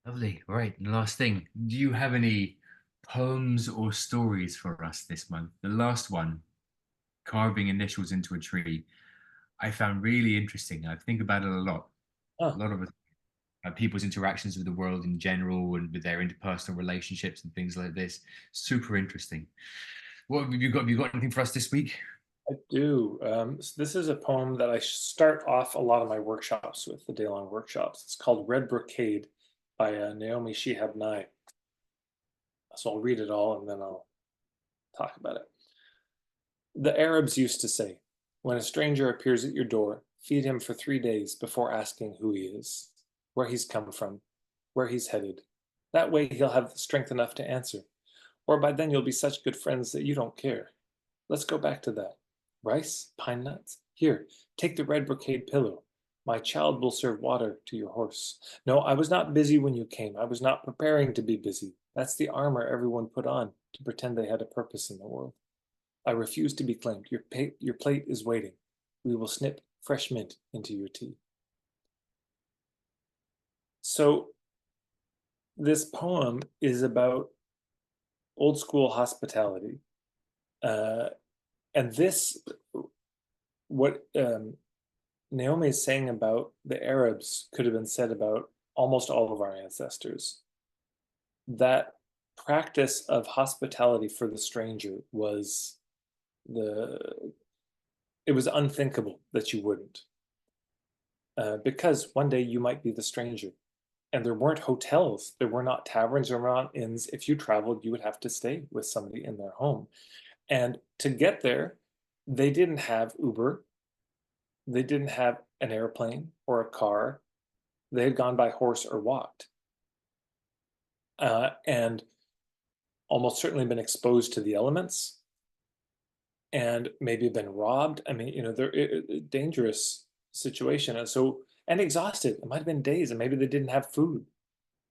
Lovely. Right. And last thing, do you have any poems or stories for us this month? The last one, carving initials into a tree, I found really interesting. I think about it a lot. A Oh, lot of people's interactions with the world in general and with their interpersonal relationships and things like this. Super interesting. What have you got? Have you got anything for us this week? I do. So this is a poem that I start off a lot of my workshops with, the day-long workshops. It's called Red Brocade by Naomi Shihab Nye. So I'll read it all and then I'll talk about it. The Arabs used to say, when a stranger appears at your door, feed him for 3 days before asking who he is, where he's come from, where he's headed. That way he'll have strength enough to answer. Or by then you'll be such good friends that you don't care. Let's go back to that. Rice? Pine nuts? Here, take the red brocade pillow. My child will serve water to your horse. No, I was not busy when you came. I was not preparing to be busy. That's the armor everyone put on to pretend they had a purpose in the world. I refuse to be claimed. Your plate is waiting. We will snip fresh mint into your tea. So this poem is about old school hospitality. Uh, and this, what Naomi is saying about the Arabs could have been said about almost all of our ancestors. That practice of hospitality for the stranger was the it was unthinkable that you wouldn't, because one day you might be the stranger, and there weren't hotels, there were not taverns, there were not inns. If you traveled, you would have to stay with somebody in their home, and to get there, they didn't have Uber, they didn't have an airplane or a car. They had gone by horse or walked, and almost certainly been exposed to the elements and maybe been robbed. I mean, they're dangerous situation. And so, and exhausted. It might have been days, and maybe they didn't have food.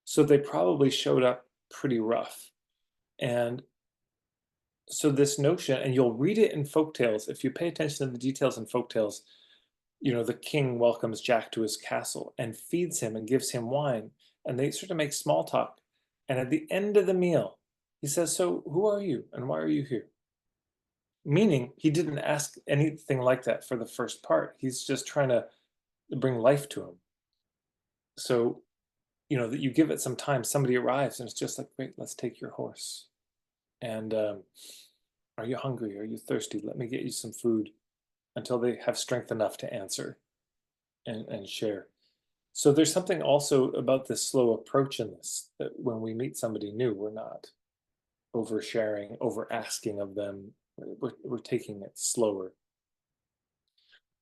So they probably showed up pretty rough. And so this notion, and you'll read it in folktales, if you pay attention to the details in folktales, the king welcomes Jack to his castle and feeds him and gives him wine, and they sort of make small talk. And at the end of the meal, he says, "So who are you and why are you here?" Meaning he didn't ask anything like that for the first part. He's just trying to bring life to him. So, that you give it some time, somebody arrives and it's just like, great, let's take your horse. And are you hungry? Are you thirsty? Let me get you some food until they have strength enough to answer and share. So there's something also about this slow approach in this, that when we meet somebody new, we're not oversharing, over asking of them. We're taking it slower.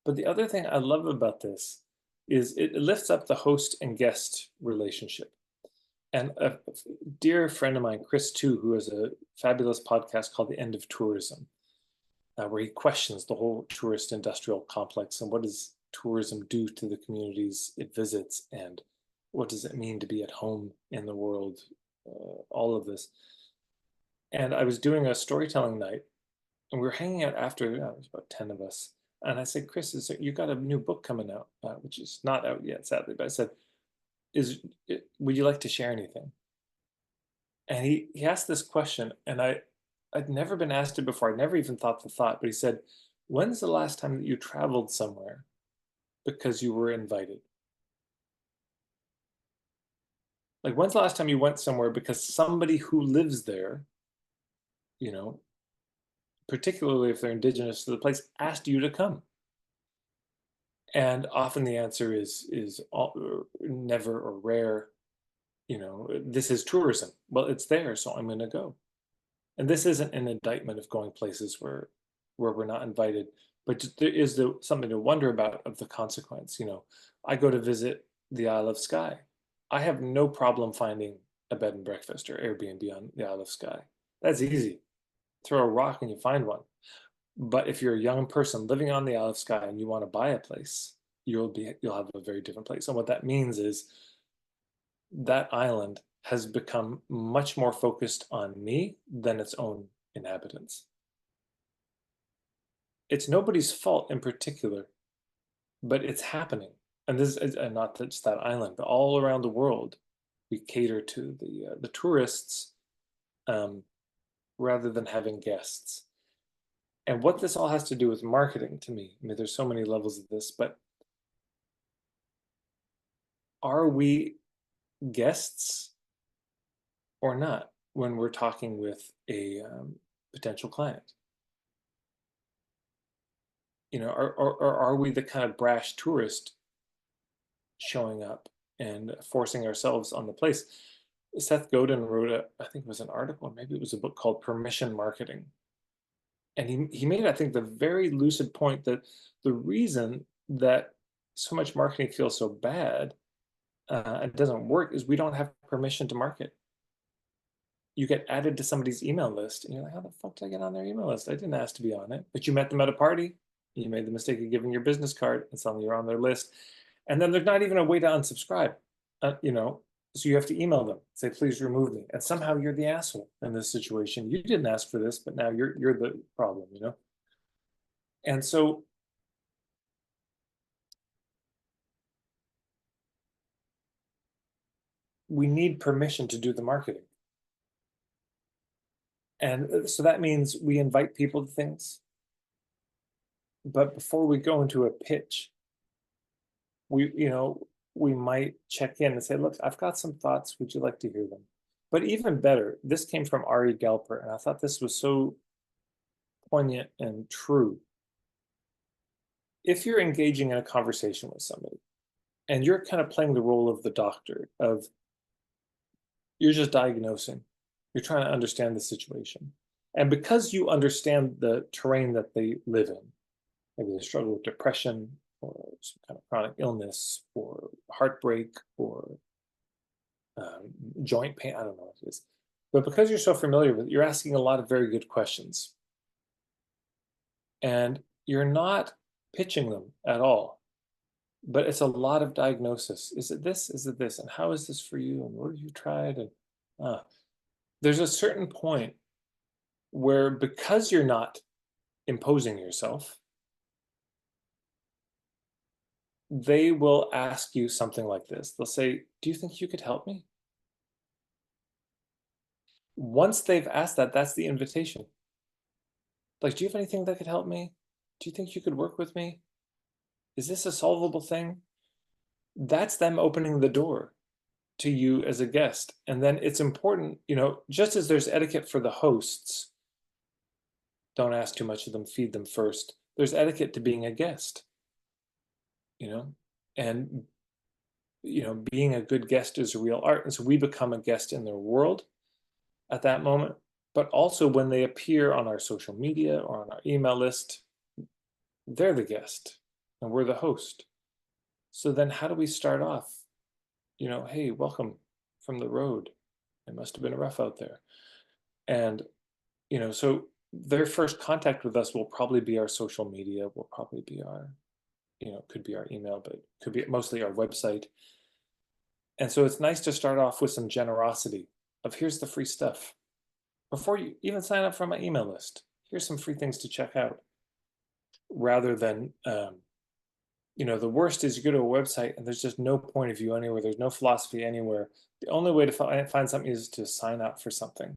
But the other thing I love about this is it lifts up the host and guest relationship. And a dear friend of mine, Chris, too, who has a fabulous podcast called The End of Tourism, where he questions the whole tourist industrial complex and what does tourism do to the communities it visits, and what does it mean to be at home in the world, all of this. And I was doing a storytelling night, and we were hanging out after. It was about 10 of us, and I said, "Chris, you got a new book coming out, which is not out yet, sadly." But I said, would you like to share anything?" And he asked this question, and I'd never been asked it before. I'd never even thought the thought, but he said, "When's the last time that you traveled somewhere because you were invited? Like, when's the last time you went somewhere because somebody who lives there, you know, particularly if they're indigenous to the place, asked you to come?" And often the answer is never or rare. This is tourism. Well, it's there, so I'm going to go. And this isn't an indictment of going places where we're not invited, but there is something to wonder about of the consequence. I go to visit the Isle of Skye. I have no problem finding a bed and breakfast or Airbnb on the Isle of Skye. That's easy. Throw a rock and you find one. But if you're a young person living on the Isle of Skye and you want to buy a place, you'll have a very different place. And what that means is that island has become much more focused on me than its own inhabitants. It's nobody's fault in particular, but it's happening. And this is not just that island, but all around the world. we cater to the tourists, um, rather than having guests. And what this all has to do with marketing to me, I mean, there's so many levels of this, but are we guests or not when we're talking with a potential client? You know, or are we the kind of brash tourist showing up and forcing ourselves on the place? Seth Godin wrote I think it was an article, maybe it was a book called Permission Marketing. And he made, I think, the very lucid point that the reason that so much marketing feels so bad and doesn't work is we don't have permission to market. You get added to somebody's email list, and you're like, how the fuck did I get on their email list? I didn't ask to be on it. But you met them at a party. You made the mistake of giving your business card and telling you're on their list. And then there's not even a way to unsubscribe, you know, so you have to email them, say, please remove me. And somehow you're the asshole in this situation. You didn't ask for this, but now you're the problem, you know? And so we need permission to do the marketing. And so that means we invite people to things. But before we go into a pitch, we might check in and say, look, I've got some thoughts. Would you like to hear them? But even better, this came from Ari Galper, and I thought this was so poignant and true. If you're engaging in a conversation with somebody and you're kind of playing the role of the doctor, of you're just diagnosing, you're trying to understand the situation. And because you understand the terrain that they live in, maybe they struggle with depression or some kind of chronic illness or heartbreak or joint pain, I don't know what it is. But because you're so familiar with it, you're asking a lot of very good questions. And you're not pitching them at all. But it's a lot of diagnosis. Is it this? Is it this? And how is this for you? And what have you tried? And there's a certain point where, because you're not imposing yourself, they will ask you something like this. They'll say, do you think you could help me? Once they've asked that, that's the invitation. Like, do you have anything that could help me? Do you think you could work with me? Is this a solvable thing? That's them opening the door to you as a guest. And then it's important, you know, just as there's etiquette for the hosts, don't ask too much of them, feed them first. There's etiquette to being a guest, you know, and, you know, being a good guest is a real art. And so we become a guest in their world at that moment, but also when they appear on our social media or on our email list, they're the guest and we're the host. So then how do we start off? You know, hey, welcome from the road. It must have been rough out there. And, you know, so their first contact with us will probably be our social media, will probably be our, you know, could be our email, but could be mostly our website. And so it's nice to start off with some generosity of, here's the free stuff. Before you even sign up for my email list, here's some free things to check out. Rather than, you know, the worst is you go to a website and there's just no point of view anywhere. There's no philosophy anywhere. The only way to find something is to sign up for something,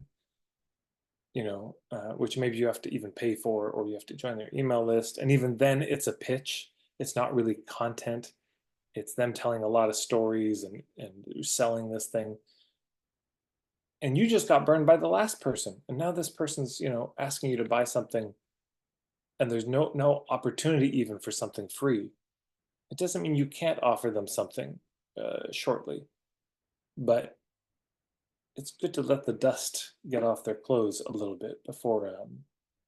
you know, which maybe you have to even pay for, or you have to join their email list. And even then it's a pitch. It's not really content. It's them telling a lot of stories and selling this thing. And you just got burned by the last person. And now this person's, you know, asking you to buy something and there's no opportunity even for something free. It doesn't mean you can't offer them something shortly, but it's good to let the dust get off their clothes a little bit before,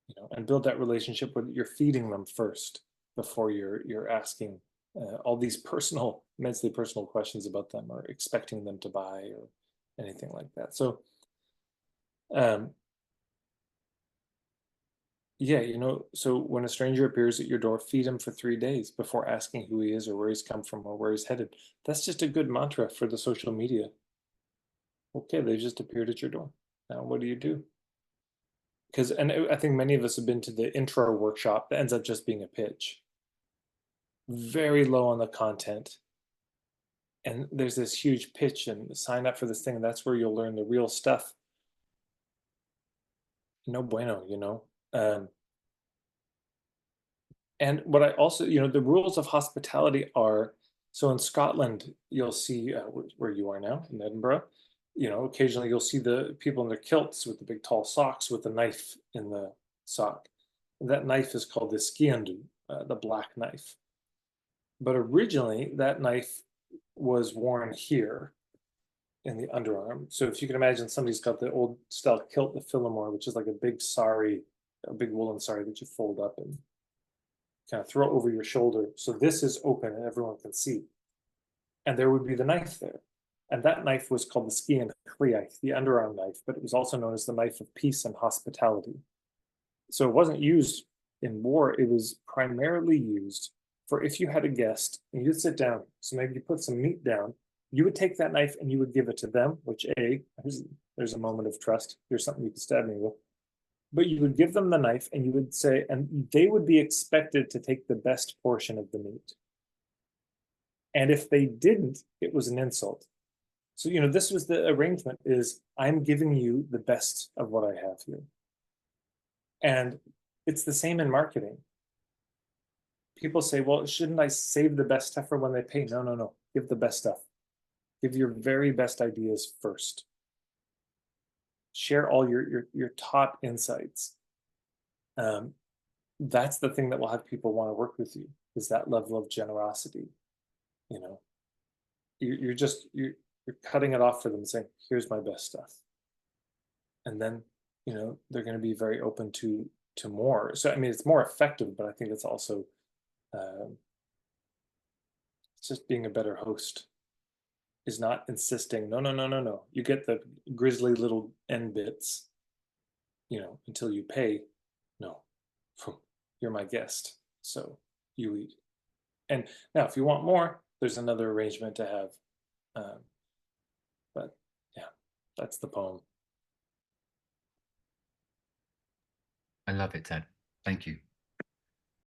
you know, and build that relationship where you're feeding them first before you're asking all these immensely personal questions about them or expecting them to buy or anything like that. So, yeah, you know, so when a stranger appears at your door, feed him for 3 days before asking who he is or where he's come from or where he's headed. That's just a good mantra for the social media. Okay, they just appeared at your door. Now, what do you do? Because, and I think many of us have been to the intro workshop that ends up just being a pitch. Very low on the content. and there's this huge pitch and sign up for this thing, and that's where you'll learn the real stuff. No bueno, and what I also, the rules of hospitality are, so in Scotland, you'll see where you are now in Edinburgh, occasionally you'll see the people in their kilts with the big tall socks with the knife in the sock. And that knife is called the sciandu, the black knife. But originally, that knife was worn here in the underarm. So if you can imagine, somebody's got the old style kilt, the Phillimore, which is like a big sari, a big woolen sari that you fold up and kind of throw over your shoulder. So this is open and everyone can see. And there would be the knife there. And that knife was called the scian chliaich, the underarm knife, but it was also known as the knife of peace and hospitality. So it wasn't used in war, it was primarily used for if you had a guest and you'd sit down. So maybe you put some meat down, you would take that knife and you would give it to them, which there's a moment of trust. Here's something you can stab me with. But you would give them the knife and you would say, and they would be expected to take the best portion of the meat. And if they didn't, it was an insult. So, this was the arrangement, is I'm giving you the best of what I have here. And it's the same in marketing. People say, well, shouldn't I save the best stuff for when they pay? No, no, no. Give the best stuff. Give your very best ideas first. Share all your top insights. That's the thing that will have people want to work with you, is that level of generosity. You're cutting it off for them, saying, here's my best stuff. And then, they're going to be very open to more. So, I mean, it's more effective, but I think it's also, it's just being a better host, is not insisting, no, no, no, no, no. You get the grisly little end bits, until you pay. No, you're my guest, so you eat. And now, if you want more, there's another arrangement to have. But yeah, that's the poem. I love it, Ted. Thank you.